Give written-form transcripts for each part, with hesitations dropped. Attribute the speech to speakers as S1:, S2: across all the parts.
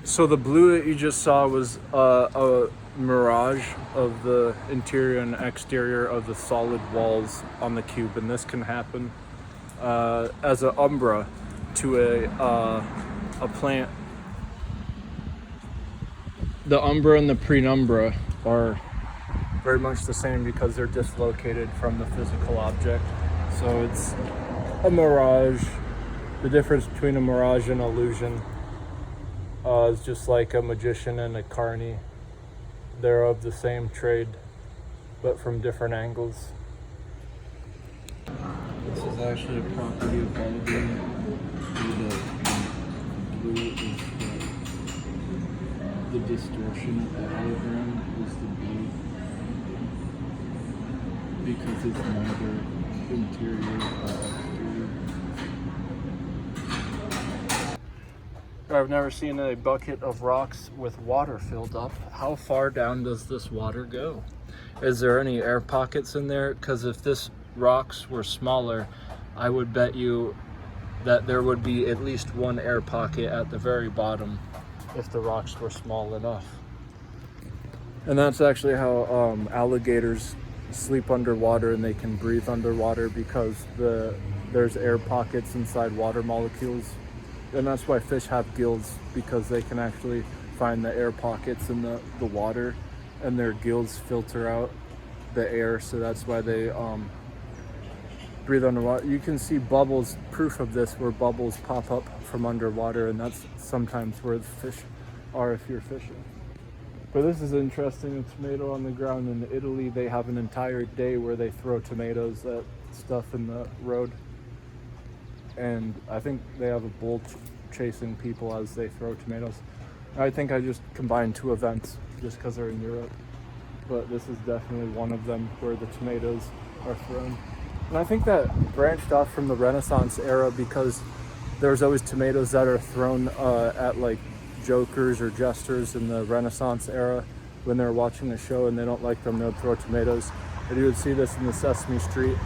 S1: So the blue that you just saw was a mirage of the interior and exterior of the solid walls on the cube, and this can happen as an umbra to a plant. The umbra and the penumbra are very much the same because they're dislocated from the physical object. So it's a mirage. The difference between a mirage and illusion is just like a magician and a carny. They're of the same trade, but from different angles.
S2: This is actually a property of hologram. The blue is the distortion of the hologram is the blue because it's neither interior or exterior.
S1: I've never seen a bucket of rocks with water filled up. How far down does this water go? Is there any air pockets in there? Because if this rocks were smaller, I would bet you that there would be at least one air pocket at the very bottom if the rocks were small enough. And that's actually how alligators sleep underwater and they can breathe underwater because there's air pockets inside water molecules. And that's why fish have gills, because they can actually find the air pockets in the water, and their gills filter out the air, so that's why they breathe underwater. You can see bubbles, proof of this, where bubbles pop up from underwater, and that's sometimes where the fish are if you're fishing. But this is interesting, a tomato on the ground. In Italy, they have an entire day where they throw tomatoes at stuff in the road. And I think they have a bull chasing people as they throw tomatoes. I think I just combined two events just because they're in Europe. But this is definitely one of them where the tomatoes are thrown. And I think that branched off from the Renaissance era because there's always tomatoes that are thrown at like jokers or jesters in the Renaissance era when they're watching a show and they don't like them, they'll throw tomatoes. And you would see this in the Sesame Street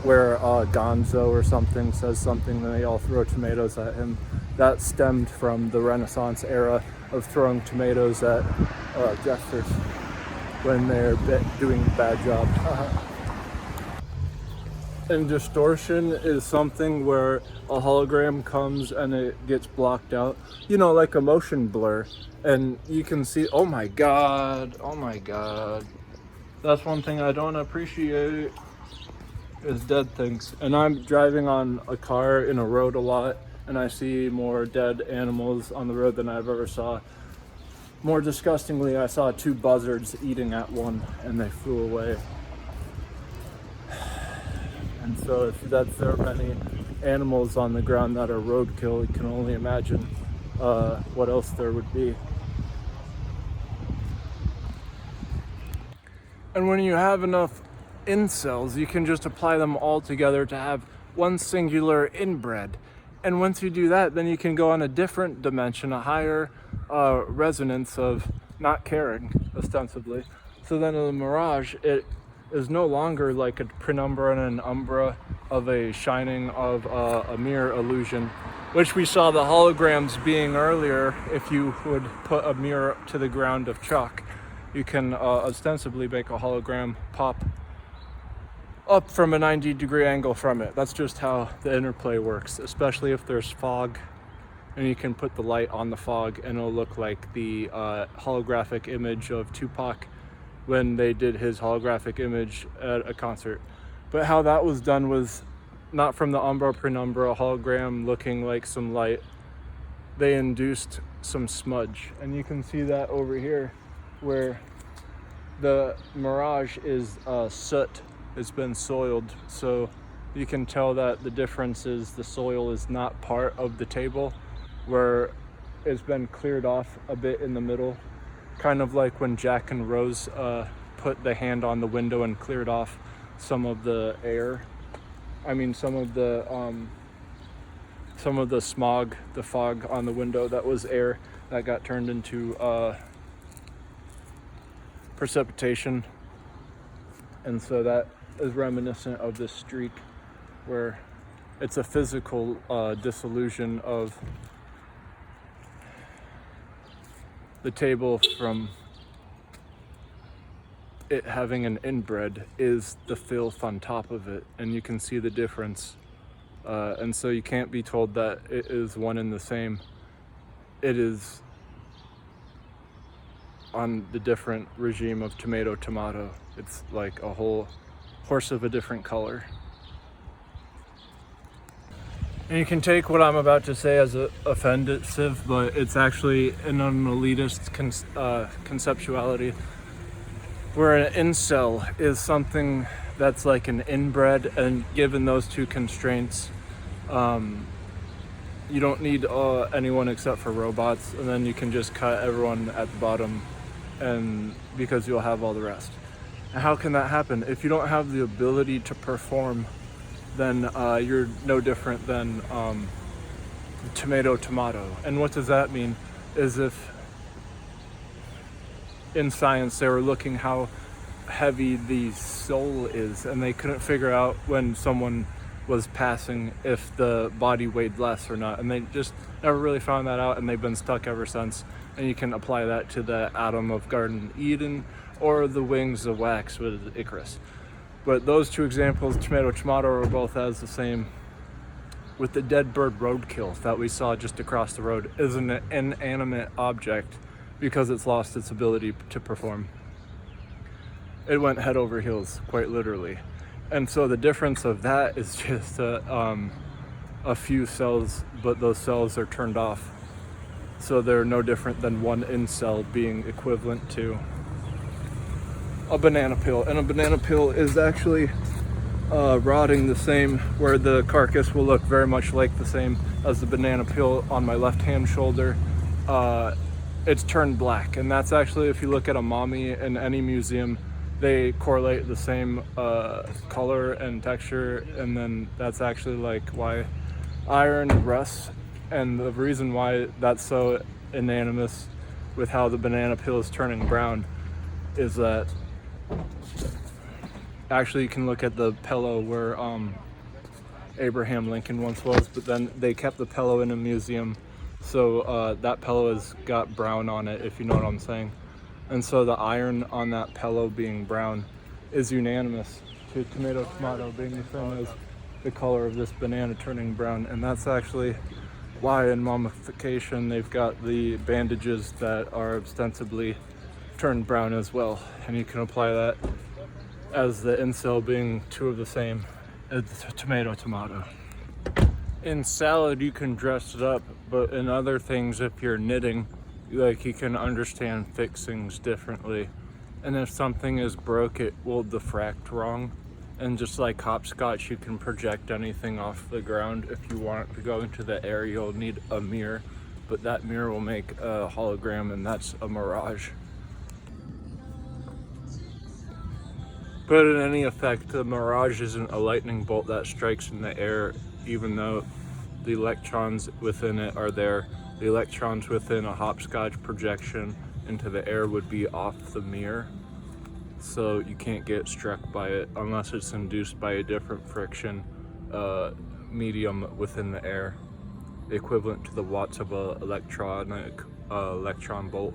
S1: where Gonzo or something says something and they all throw tomatoes at him. That stemmed from the Renaissance era of throwing tomatoes at jesters when they're doing a bad job. And distortion is something where a hologram comes and it gets blocked out, you know, like a motion blur, and you can see, oh my god, that's one thing I don't appreciate is dead things. And I'm driving on a car in a road a lot, and I see more dead animals on the road than I've ever saw. More disgustingly, I saw two buzzards eating at one and they flew away. And so if there are many animals on the ground that are roadkill, you can only imagine what else there would be. And when you have enough incels, you can just apply them all together to have one singular inbred. And once you do that, then you can go on a different dimension, a higher resonance of not caring, ostensibly. So then in the mirage, it is no longer like a penumbra and an umbra of a shining of a mere illusion, which we saw the holograms being earlier. If you would put a mirror to the ground of chalk, you can ostensibly make a hologram pop up from a 90-degree angle from it. That's just how the interplay works, especially if there's fog and you can put the light on the fog and it'll look like the holographic image of Tupac when they did his holographic image at a concert. But how that was done was not from the umbra penumbra hologram looking like some light. They induced some smudge, and you can see that over here where the mirage is soot. It's been soiled, so you can tell that the difference is the soil is not part of the table, where it's been cleared off a bit in the middle, kind of like when Jack and Rose put the hand on the window and cleared off some of the air. I mean, some of the smog, the fog on the window that was air that got turned into precipitation. And so that is reminiscent of this streak where it's a physical dissolution of the table from it having an inbred is the filth on top of it, and you can see the difference. And so you can't be told that it is one and the same. It is on the different regime of tomato. It's like a whole horse of a different color. And you can take what I'm about to say as offensive, but it's actually in an elitist conceptuality, where an incel is something that's like an inbred, and given those two constraints, you don't need anyone except for robots, and then you can just cut everyone at the bottom, and because you'll have all the rest. And how can that happen? If you don't have the ability to perform, then you're no different than tomato. And what does that mean? Is if in science they were looking how heavy the soul is, and they couldn't figure out when someone was passing if the body weighed less or not, and they just never really found that out, and they've been stuck ever since. And you can apply that to the atom of Garden Eden or the wings of wax with Icarus. But those two examples, tomato, are both as the same. With the dead bird roadkill that we saw just across the road, is an inanimate object because it's lost its ability to perform. It went head over heels, quite literally. And so the difference of that is just a few cells, but those cells are turned off. So they're no different than one incel being equivalent to a banana peel. And a banana peel is actually rotting the same, where the carcass will look very much like the same as the banana peel on my left hand shoulder. It's turned black, and that's actually, if you look at a mommy in any museum, they correlate the same color and texture, and then that's actually like why iron rusts. And the reason why that's so unanimous with how the banana peel is turning brown is that actually you can look at the pillow where Abraham Lincoln once was, but then they kept the pillow in a museum, so that pillow has got brown on it, if you know what I'm saying. And so the iron on that pillow being brown is unanimous to tomato being the same as the color of this banana turning brown. And that's actually why in mummification they've got the bandages that are ostensibly turned brown as well. And you can apply that as the incel being two of the same. It's tomato. In salad you can dress it up, but in other things, if you're knitting, like, you can understand fixings differently. And if something is broke, it will diffract wrong. And just like hopscotch, you can project anything off the ground. If you want to go into the air, you'll need a mirror, but that mirror will make a hologram, and that's a mirage. But in any effect, the mirage isn't a lightning bolt that strikes in the air, even though the electrons within it are there. The electrons within a hopscotch projection into the air would be off the mirror, so you can't get struck by it unless it's induced by a different friction medium within the air, equivalent to the watts of an electron bolt.